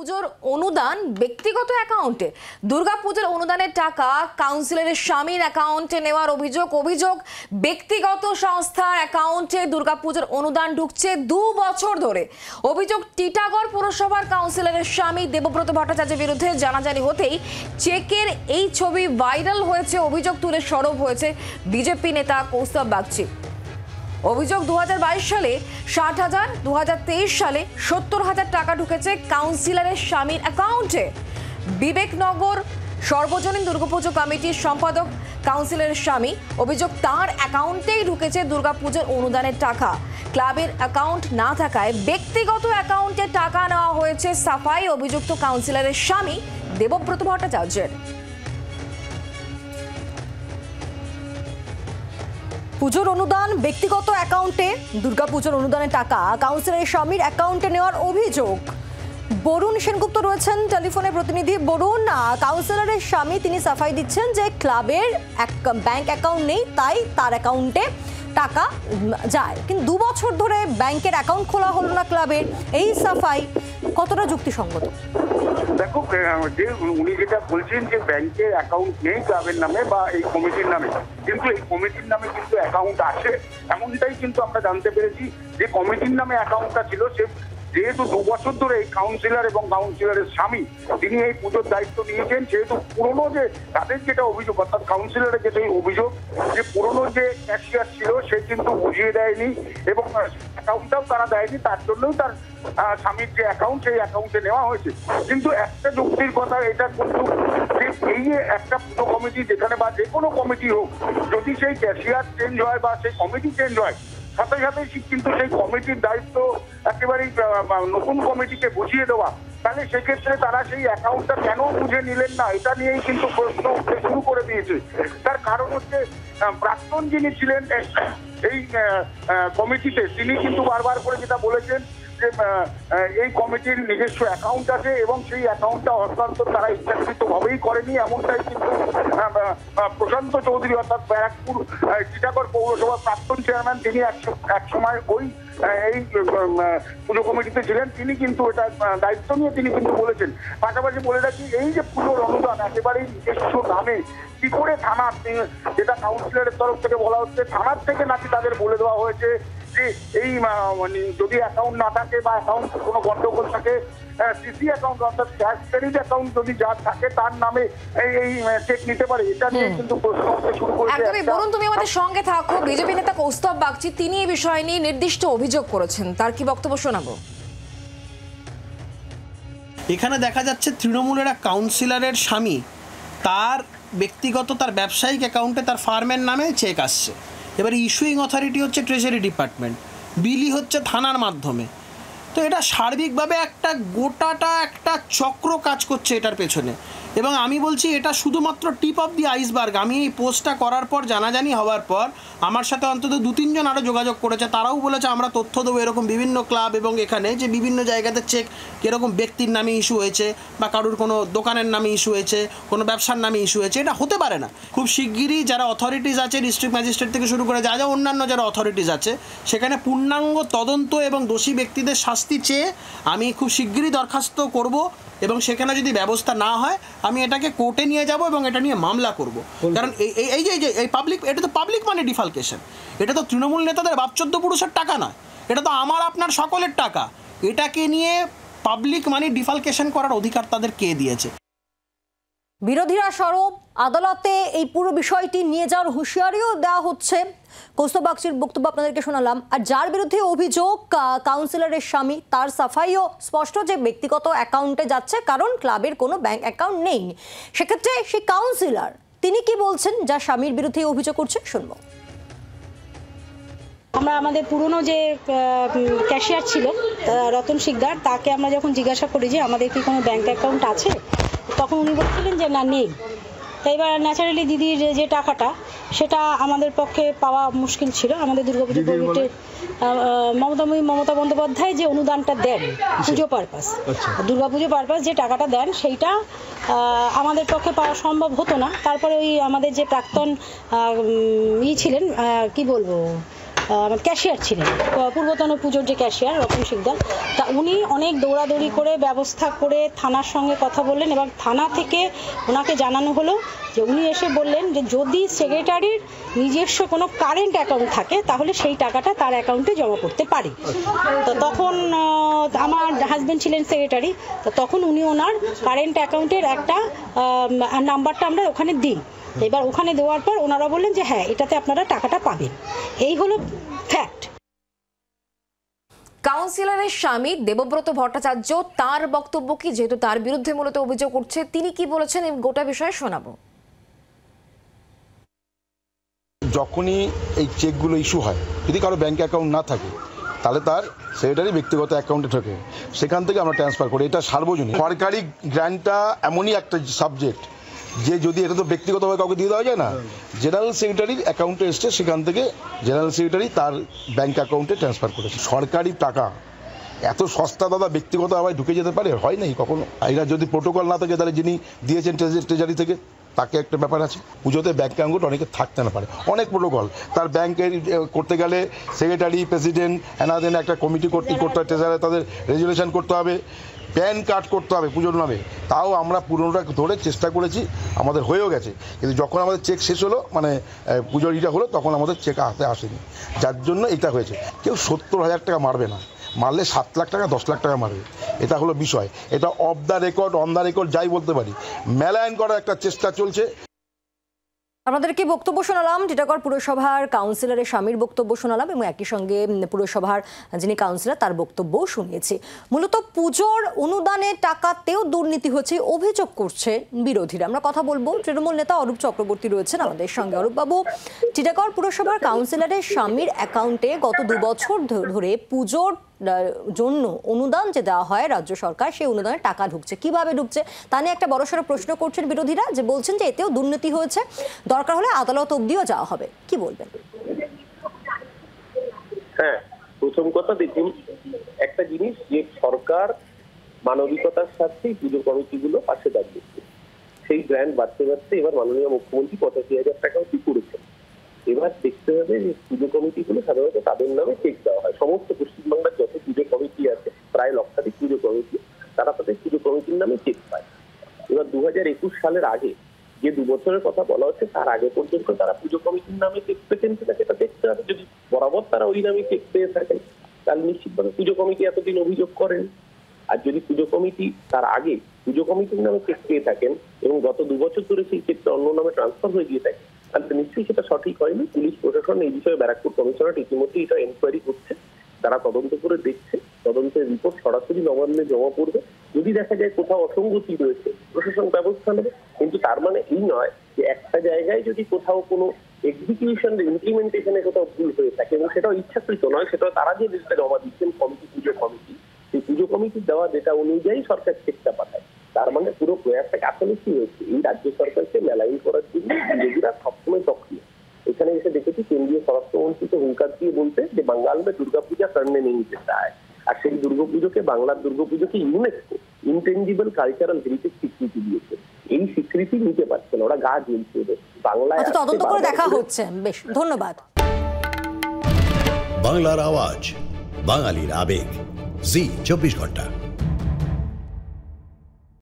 দুর্গাপুজোর অনুদান ব্যক্তিগত অ্যাকাউন্টে। দুর্গাপুজোর অনুদানের টাকা কাউন্সিলরের স্বামীর অ্যাকাউন্টে নেওয়ার অভিযোগ ব্যক্তিগত সংস্থার অ্যাকাউন্টে দুর্গাপুজোর অনুদান ঢুকছে 2 বছর ধরে। অভিযোগ টিটাগড় পুরসভার কাউন্সিলরের স্বামী দেবব্রত ভট্টাচার্যের বিরুদ্ধে জানাজানি হতেই চেকের এই ছবি ভাইরাল হয়েছে। অভিযোগ তুলে সরব হয়েছে বিজেপি নেতা কৌস্তব বাগচি। অভিযোগ 2022 সালে 60,000, 2023 সালে 70,000 টাকা ঢুকেছে কাউন্সিলরের স্বামীর অ্যাকাউন্টে। বিবেকনগর সর্বজনীন দুর্গাপুজো কমিটির সম্পাদক কাউন্সিলরের স্বামী। অভিযোগ তার অ্যাকাউন্টেই ঢুকেছে দুর্গাপুজোর অনুদানের টাকা। ক্লাবের অ্যাকাউন্ট না থাকায় ব্যক্তিগত অ্যাকাউন্টে টাকা নেওয়া হয়েছে সাফাই অভিযুক্ত কাউন্সিলরের স্বামী দেবব্রত ভট্টাচার্যের। পুজোর অনুদান ব্যক্তিগত অ্যাকাউন্টে, দুর্গাপুজোর অনুদানের টাকা কাউন্সিলরের স্বামীর অ্যাকাউন্টে নেওয়ার অভিযোগ। বরুণ সেনগুপ্ত রয়েছেন টেলিফোনে প্রতিনিধি। বরুণ, কাউন্সিলরের স্বামী তিনি সাফাই দিচ্ছেন যে ক্লাবের ব্যাংক অ্যাকাউন্ট নেই, তাই তার অ্যাকাউন্টে টাকা যায়, কিন্তু 2 বছর ধরে ব্যাংকের অ্যাকাউন্ট খোলা হলো না ক্লাবের। এই সাফাই কতটা যুক্তিসঙ্গত? দেখো, যে উনি যেটা বলছেন যে ব্যাংকের অ্যাকাউন্ট নেই ক্লাবের নামে বা এই কমিটির নামে, কিন্তু এই কমিটির নামে কিন্তু অ্যাকাউন্ট আছে, এমনটাই কিন্তু আমরা জানতে পেরেছি। যে কমিটির নামে অ্যাকাউন্টটা ছিল, সে যেহেতু 2 বছর ধরে এই কাউন্সিলর এবং কাউন্সিলরের স্বামী তিনি এই পুজোর দায়িত্ব নিয়েছেন, সেহেতু পুরনো যে তাদের যেটা অভিযোগ, অর্থাৎ কাউন্সিলরের যেটা অভিযোগ যে পুরনো যে ক্যাশিয়ার ছিল সে কিন্তু বুঝিয়ে দেয়নি এবং অ্যাকাউন্টটাও তারা দেয়নি, তার জন্যই তার স্বামীর যে অ্যাকাউন্ট সেই অ্যাকাউন্টে নেওয়া হয়েছে। কিন্তু একটা যুক্তির কথা এটা কিন্তু যে এই একটা পুজো কমিটি যেখানে বা যে কোনো কমিটি হোক, যদি সেই ক্যাশিয়ার চেঞ্জ হয় বা সেই কমিটি চেঞ্জ হয়, সাথে সাথে কিন্তু সেই কমিটির দায়িত্ব একেবারেই নতুন কমিটিকে বুঝিয়ে দেওয়া। তাহলে সেক্ষেত্রে তারা সেই অ্যাকাউন্টটা কেন বুঝে নিলেন না, এটা নিয়েই কিন্তু প্রশ্ন উঠতে শুরু করে দিয়েছে। তার কারণ হচ্ছে প্রাক্তন যিনি ছিলেন এই কমিটিতে, তিনি কিন্তু বারবার করে যেটা বলেছেন যে এই কমিটির নিজস্ব অ্যাকাউন্ট আছে এবং সেই অ্যাকাউন্টটা হস্তান্তর তারা ইচ্ছাকৃতভাবেই করেনি, এমনটাই কিন্তু প্রশান্ত চৌধুরী অর্থাৎ ব্যারাকপুর টিটাগড় পৌরসভার প্রাক্তন চেয়ারম্যান, তিনি এক সময় ওই এই পুজো কমিটিতে ছিলেন, তিনি কিন্তু এটা দায়িত্ব নিয়ে তিনি কিন্তু বলেছেন। পাশাপাশি বলে রাখি, এই যে পুজোর অনুদান একেবারেই নিজস্ব নামে কি করে থানা, যেটা কাউন্সিলরের তরফ থেকে বলা হচ্ছে, থানার থেকে নাকি তাদের বলে দেওয়া হয়েছে যে এই মানে যদি অ্যাকাউন্ট না থাকে বা অ্যাকাউন্ট কোনো গন্ডগোল থাকে, সিসি অ্যাকাউন্ট অর্থাৎ ক্যাশ ক্রেডিট অ্যাকাউন্ট যদি যার থাকে তার নামে এই চেক নিতে পারে। এটা নিয়ে কিন্তু প্রশ্ন উঠতে শুরু করেছে। একদমই বলুন, তুমি আমাদের সঙ্গে থাকো। বিজেপি নেতা কৌস্তব বাগচি তিনি এই বিষয় নিয়ে নির্দিষ্ট অভিযোগ করেছেন, তার কি বক্তব্য শোনাবো? এখানে দেখা যাচ্ছে তৃণমূলের এক কাউন্সিলরের স্বামী, তার ব্যক্তিগত তার ব্যবসায়িক অ্যাকাউন্টে তার ফার্মের নামে চেক আসছে। এবারে ইস্যুইং অথরিটি হচ্ছে ট্রেজারি ডিপার্টমেন্ট, বিলি হচ্ছে থানার মাধ্যমে। তো এটা সার্বিকভাবে গোটাটা একটা চক্র কাজ করছে এটার পেছনে। এবং আমি বলছি এটা শুধুমাত্র টিপ অফ দি আইসবার্গ। আমি এই পোস্টটা করার পর, জানাজানি হওয়ার পর আমার সাথে অন্তত 2-3 জন আরও যোগাযোগ করেছে। তারাও বলেছে আমরা তথ্য দেবো এরকম বিভিন্ন ক্লাব এবং এখানে যে বিভিন্ন জায়গাতে চেক কীরকম ব্যক্তির নামে ইস্যু হয়েছে বা কারুর কোনো দোকানের নামে ইস্যু হয়েছে, কোনো ব্যবসার নামে ইস্যু হয়েছে। এটা হতে পারে না। খুব শিগগিরই যারা অথরিটিস আছে, ডিস্ট্রিক্ট ম্যাজিস্ট্রেট থেকে শুরু করে যা যা অন্যান্য যারা অথরিটিস আছে, সেখানে পূর্ণাঙ্গ তদন্ত এবং দোষী ব্যক্তিদের শাস্তি চেয়ে আমি খুব শিগগিরই দরখাস্ত করব এবং সেখানে যদি ব্যবস্থা না হয় আমি এটাকে কোর্টে নিয়ে যাব এবং এটা নিয়ে মামলা করব। কারণ এই পাবলিক, এটা তো পাবলিক মানে ডিফালকেশন। এটা তো তৃণমূল নেতাদের বাপ 14 পুরুষের টাকা নয়, এটা তো আমার আপনার সকলের টাকা। এটাকে নিয়ে পাবলিক মানে ডিফালকেশন করার অধিকার তাদের কে দিয়েছে? বিরোধীরা সরব, আদালতে এই পুরো বিষয়টি নিয়ে যাওয়ার হুঁশিয়ারিও দেওয়া হচ্ছে। কৌস্তব বাগচির বক্তব্য আপনাদেরকে শোনালাম। আর যার বিরুদ্ধে অভিযোগ কাউন্সিলরের স্বামী, তার সাফাইও স্পষ্ট যে ব্যক্তিগত অ্যাকাউন্টে যাচ্ছে, কারণ ক্লাবের কোনো ব্যাংক অ্যাকাউন্ট নেই। সেক্ষেত্রে সেই কাউন্সিলর তিনি কি বলছেন যার স্বামীর বিরুদ্ধে অভিযোগ করছে, শুনবো। আমরা আমাদের পুরনো যে ক্যাশিয়ার ছিল রতন শিকদার, তাকে আমরা যখন জিজ্ঞাসা করি যে আমাদের কি কোনো ব্যাংক অ্যাকাউন্ট আছে, তখন উনি বলছিলেন যে না, নেই। তো এবার ন্যাচারালি দিদির যে টাকাটা, সেটা আমাদের পক্ষে পাওয়া মুশকিল ছিল। আমাদের দুর্গাপুজো কমিটি মমতা বন্দ্যোপাধ্যায় যে অনুদানটা দেন পুজো পারপাস, দুর্গাপুজো পারপাস যে টাকাটা দেন, সেইটা আমাদের পক্ষে পাওয়া সম্ভব হতো না। তারপরে ওই আমাদের যে প্রাক্তন ছিলেন, কি বলবো, ক্যাশিয়ার ছিলেন, পূর্বতন পুজোর যে ক্যাশিয়ার রতন শিকদার, তা উনি অনেক দৌড়াদৌড়ি করে ব্যবস্থা করে থানার সঙ্গে কথা বললেন এবং থানা থেকে ওনাকে জানানো হলো যে উনি এসে বললেন যে যদি সেক্রেটারির নিজস্ব কোনো কারেন্ট অ্যাকাউন্ট থাকে তাহলে সেই টাকাটা তার অ্যাকাউন্টে জমা করতে পারে। তো তখন আমার হাজব্যান্ড ছিলেন সেক্রেটারি, তো তখন উনি ওনার কারেন্ট অ্যাকাউন্টের একটা নাম্বারটা আমরা ওখানে দিই। এবার ওখানে দেওয়ার পর ওনারা বললেন যে হ্যাঁ এটাতে আপনারা টাকাটা পাবেন। এই হলো ফ্যাক্ট। কাউন্সিলরের স্বামী দেবব্রত ভট্টাচার্য, তার বক্তব্য কি, যেহেতু তার বিরুদ্ধে মূলত অভিযোগ উঠছে, তিনি কি বলেছেন এই গোটা বিষয়ে শোনাবো। যখনই এই চেকগুলো ইস্যু হয়, যদি কারো ব্যাংক অ্যাকাউন্ট না থাকে তাহলে তার সেক্রেটারি ব্যক্তিগত অ্যাকাউন্টে থাকে, সেখান থেকে আমরা ট্রান্সফার করি। এটা সার্বজনীন। সরকারি গ্র্যান্টটা এমনই একটা সাবজেক্ট যে যদি এটা তো ব্যক্তিগতভাবে কাউকে দিয়ে দেওয়া যায় না, জেনারেল সেক্রেটারির অ্যাকাউন্টে এসছে, সেখান থেকে জেনারেল সেক্রেটারি তার ব্যাংক অ্যাকাউন্টে ট্রান্সফার করেছে। সরকারি টাকা এত সস্তা দাদা ব্যক্তিগতভাবে ঢুকে যেতে পারে? হয় নাই কখনো। এরা যদি প্রোটোকল না থাকে তাহলে যিনি দিয়েছেন ট্রেজারি থেকে তাকে একটা ব্যাপার আছে। পুজোতে ব্যাংক অ্যাকাউন্ট অনেকে থাকতে না পারে, অনেক প্রোটোকল। তার ব্যাংকের করতে গেলে সেক্রেটারি, প্রেসিডেন্ট, এনাদেন একটা কমিটি করতে হয়, ট্রেজারে তাদের রেজুলেশন করতে হবে, প্যান কার্ড করতে হবে পুজোর নামে। তাও আমরা পুরোটা ধরে চেষ্টা করেছি, আমাদের হয়েও গেছে। কিন্তু যখন আমাদের চেক শেষ হলো, মানে পুজোর ইটা হলো, তখন আমাদের চেক হাতে আসেনি, যার জন্য এটা হয়েছে। কেউ 70,000 টাকা মারবে না, মারলে 7 লাখ টাকা 10 লাখ টাকা মারবে। এটা হলো বিষয়। এটা of the record, on the record যাই বলতে পারি, মেলায়ন করার একটা চেষ্টা চলছে। আপনাদেরকে বক্তব্য শোনালাম টিটাগড় পুরসভার কাউন্সিলরের স্বামীর বক্তব্য শোনালাম এবং একই সঙ্গে পুরসভার যিনি কাউন্সিলর তার বক্তব্যও শুনিয়েছি। মূলত পুজোর অনুদানের টাকাতেও দুর্নীতি হচ্ছে অভিযোগ করছে বিরোধীরা। আমরা কথা বলবো, তৃণমূল নেতা অরূপ চক্রবর্তী রয়েছেন আমাদের সঙ্গে। অরূপবাবু, টিটাগড় পুরসভার কাউন্সিলরের স্বামীর অ্যাকাউন্টে গত 2 বছর ধরে পুজোর জন্য অনুদান যে দেওয়া হয় রাজ্য সরকার, সেই অনুদানের টাকা ঢুকছে, কিভাবে ঢুকছে তা নিয়ে একটা বড়সড় প্রশ্ন করছেন বিরোধীরা, যে বলছেন যে এতেও দুর্নীতি হয়েছে, দরকার হলে আদালত অবধিও যাওয়া হবে। কি বলবেন? হ্যাঁ, প্রথম কথা দেখুন, একটা জিনিস যে সরকার মানবিকতার সাথে পুজো কমিটিগুলো পাশে দাঁড়িয়েছে, সেই গ্র্যান্ট বাড়তে বাড়তে এবার মাননীয় মুখ্যমন্ত্রী 85,000 টাকা অব্দি করেছেন। এবার দেখতে হবে যে পুজো কমিটিগুলো সাধারণত তাদের নামে চেক দেওয়া হয়। সমস্ত পশ্চিমবাংলার যত পুজো কমিটি আছে, প্রায় লক্ষাধিক পুজো কমিটি, তারা তাদের পুজো কমিটির নামে চেক পায়। এবার 2021 সালের আগে যে 2 বছরের কথা বলা হচ্ছে, তার আগে পর্যন্ত তারা পুজো কমিটির নামে চেক পেতেন কিনা সেটা দেখতে হবে। যদি বরাবর তারা ওই নামে চেক পেয়ে থাকেন তাহলে নিশ্চিতভাবে পুজো কমিটি এতদিন অভিযোগ করেন। আর যদি পুজো কমিটি তার আগে পুজো কমিটির নামে চেক পেয়ে থাকেন এবং গত 2 বছর ধরে সেই চেকটা অন্য নামে ট্রান্সফার হয়ে গিয়ে থাকে, তাহলে নিশ্চয়ই সেটা সঠিক হয়নি। পুলিশ প্রশাসন এই বিষয়ে ব্যারাকপুর কমিশনার ইতিমধ্যে এটা এনকোয়ারি করছে, তারা তদন্ত করে দেখছে। তদন্তের রিপোর্ট সরাসরি নবান্নে জমা পড়বে। যদি দেখা যায় কোথাও অসঙ্গতি রয়েছে, প্রশাসন ব্যবস্থা নেবে। কিন্তু তার মানে এই নয় যে একটা জায়গায় যদি কোথাও কোনো এক্সিকিউশন, ইমপ্লিমেন্টেশনে কোথাও ভুল হয়ে থাকে এবং সেটাও ইচ্ছাকৃত নয়, সেটাও তারা যে ডেটা জমা দিচ্ছেন কমিটি, পুজো কমিটি, সেই পুজো কমিটির দেওয়া ডেটা অনুযায়ী সরকার চেকটা পাঠায়। তার মানে পুরো প্রয়াসটাকে আসলে কি হয়েছে, এই রাজ্য সরকারকে মেলাইন করার জন্য বিরোধীরা সবসময় সক্রিয়। এখানে এসে দেখেছি কেন্দ্রীয় স্বরাষ্ট্রমন্ত্রীকে হুঙ্কার দিয়ে বলতে যে বাঙ্গাল মে দুর্গাপূজা করনে নেই নিতে চায়, আর সেই দুর্গাপুজোকে, বাংলার দুর্গাপুজোকে ইউনেস্কো ইনটেঞ্জিবল কালচারাল হেরিটেজ স্বীকৃতি দিয়েছে। এই স্বীকৃতি নিতে পারছে না, ওরা গা জ্বলছে ওদের। বাংলায় তদন্ত করে দেখা হচ্ছে। বেশ, ধন্যবাদ। বাংলার আওয়াজ, বাঙালির আবেগ, জি 24 ঘন্টা।